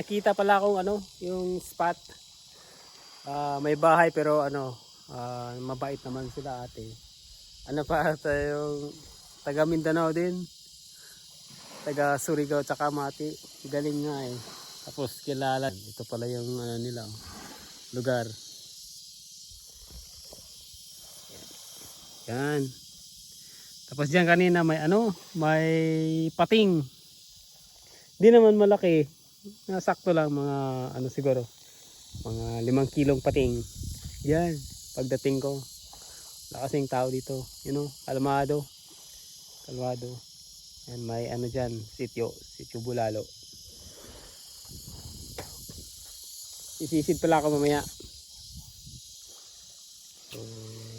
nakita pala akong ano, yung spot. May bahay pero ano, mabait naman sila ate. Ano pa yung taga Mindanao din. Taga Surigao tsaka Mati. Galing nga eh. Tapos kilala. Ito pala yung ano nila, lugar. Yan. Tapos diyan kanina may ano, may pating. Di naman malaki. Nasakto lang mga ano siguro. Mga 5 kilong pating. Yan. Pagdating ko. Wala kasing tao dito. You know, kalmado. Kalmado. Yan, may ano dyan. Sityo Bulalo. Isisid pala ako mamaya. So,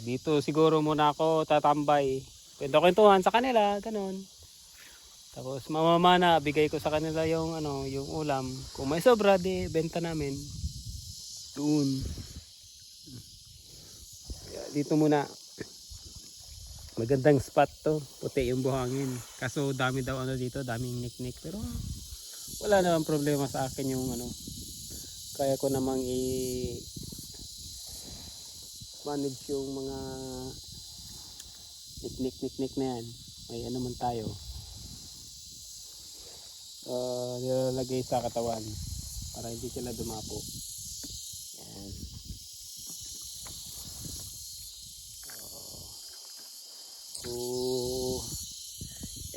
dito siguro muna ako tatambay. Pwede ko kwentuhan sa kanila. Ganon. Tapos mamamana, bigay ko sa kanila yung ano, yung ulam. Kung may sobra, di benta namin. Doon. Dito muna. Magandang spot to. Puti yung buhangin. Kaso dami daw ano dito, daming niknik. Pero wala naman problema sa akin yung ano. Kaya ko namang manage yung mga niknik na yan. May ano man tayo. Nilalagay sa katawan para hindi sila dumapo. Yan. So,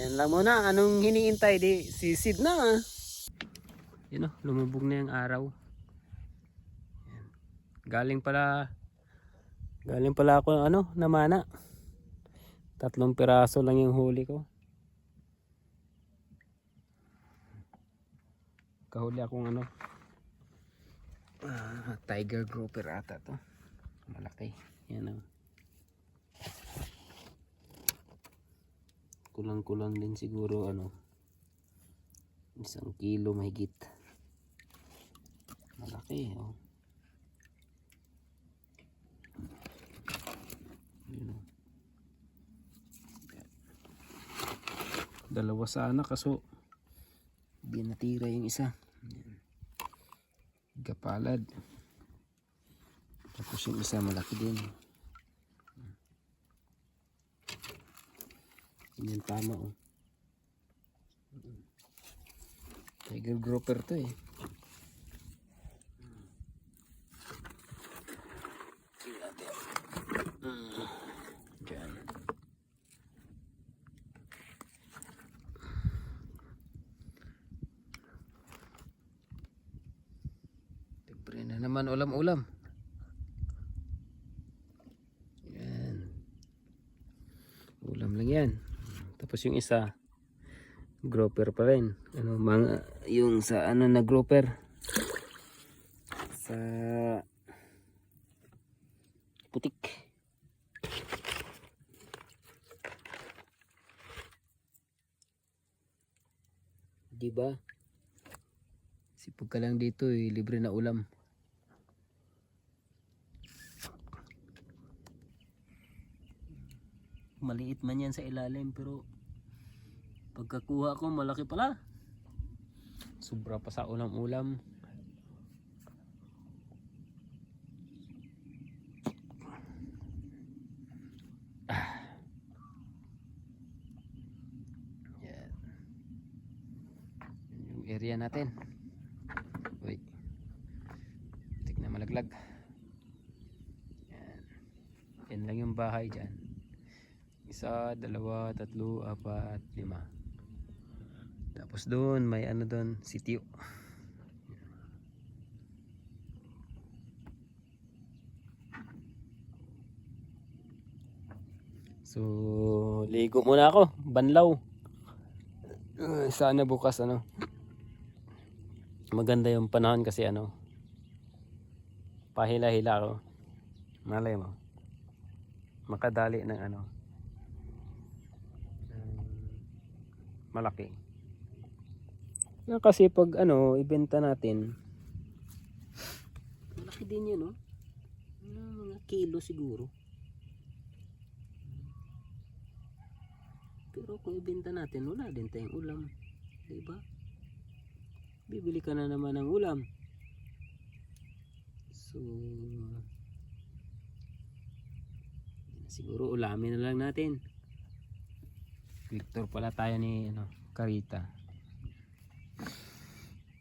yan lang muna. Anong hiniintay? Di sisid na. Yun o, lumubog na yung araw. Yan. Galing pala ako ano, namana. 3 piraso lang yung huli ko. Kahuli akong ano, tiger grouper ata to. Malaki. Yan o. Kulang din siguro ano, 1 kilo mahigit. Malaki oh. Dalawa sana kaso binatira yung isa. Gapalad. Tapos yung isa malaki din. Yan tama oh. Tiger grouper to eh. Diyan. Libre na naman ulam-ulam. Yan. Ulam lang yan. Tapos yung isa grouper pa rin. Ano mga yung sa ano na grouper sa putik. Diba? Sipag ka lang dito eh, libre na ulam. Maliit man yan sa ilalim pero pagkakuha ko malaki pala. Sobra pa sa ulam-ulam. Yan. Yung area natin. Uy. Tik na malaglag. Yan. Yan lang yung bahay dyan. 1, 2, 3, 4, 5. Tapos doon may ano doon, sitio. So, ligo muna ako, banlaw. Sana bukas ano. Maganda yung panahon kasi ano. Pahila-hila ako. Malay mo. Makadali ng ano. Malaki. Yan kasi pag ano, ibenta natin. Malaki din yun, no? Mga kilo siguro. Pero kung ibenta natin, wala din tayong ulam. Diba? bibili ka na naman ng ulam. So siguro ulamin na lang natin. Victor pala tayo ni Carita.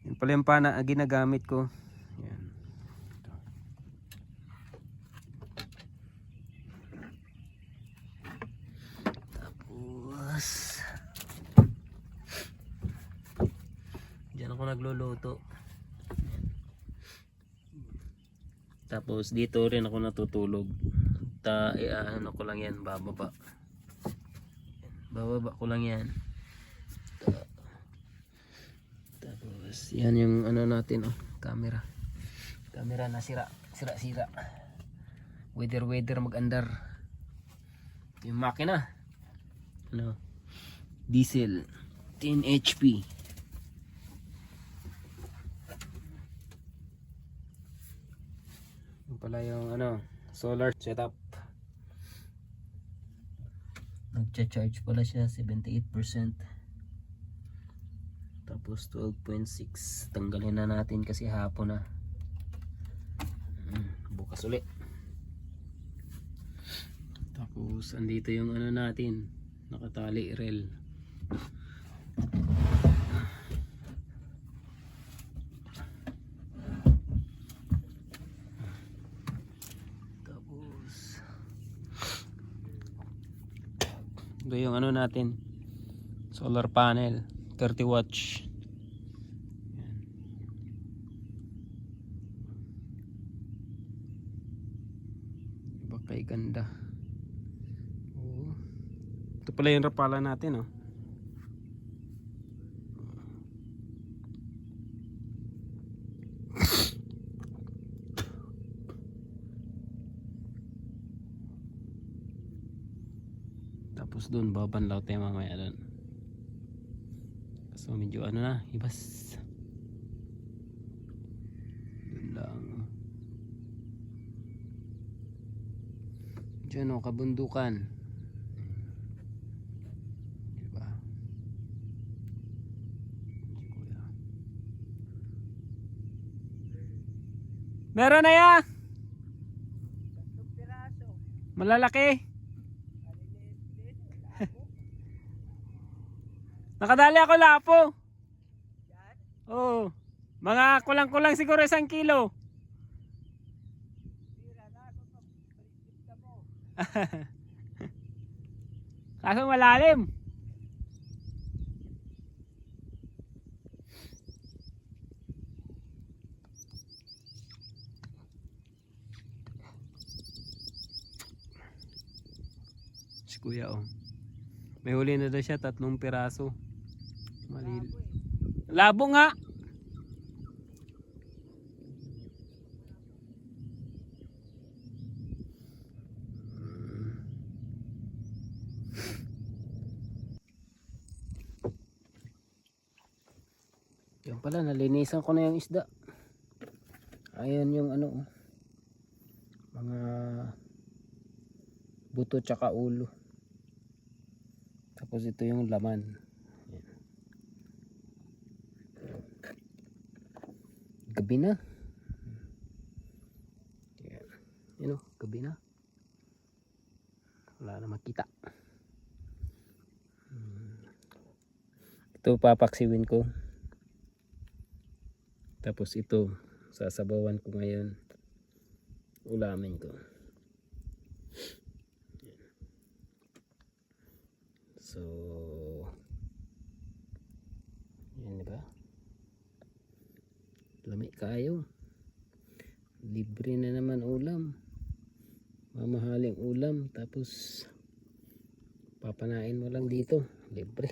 Yan pala yung pana ginagamit ko. Yan. Ito. Tapos diyan ako nagluluto. Tapos dito rin ako natutulog. Ano ko lang yan, bababa ko lang yan. Tapos yan yung ano natin, camera na sira weather mag-andar. Yung makina diesel 10 HP. Yung pala yung solar setup. Nagcha-charge pala siya 78%. Tapos 12.6. Tanggalin na natin kasi hapon na. Bukas ulit. Tapos andito yung natin, nakatali rail. Ito yung natin, solar panel 30 watts. Yan. Iba kay ganda. Ito pala yung rapala natin Tapos doon babanlaw tayo mamaya doon. So medyo ibas. Doon lang. Diyan kabundukan. Diba? Meron na ya. Malalaki. Nakadali ako lapo. Oo. Mga kulang-kulang siguro 1 kilo. Kaso malalim. Si kuya may huli na daw siya 3 piraso. Labo nga. Yan pala, nalinisan ko na yung isda. Ayan yung mga buto tsaka ulo. Tapos ito yung laman. Gabi na. Gabi na. Wala na makita. Ito papaksiwin ko. Tapos ito sasabawan ko ngayon. Ulamin ko. So yan, diba? Lami kayo. Libre na naman ulam. Mamahaling ulam. Tapos papanain mo lang dito. Libre.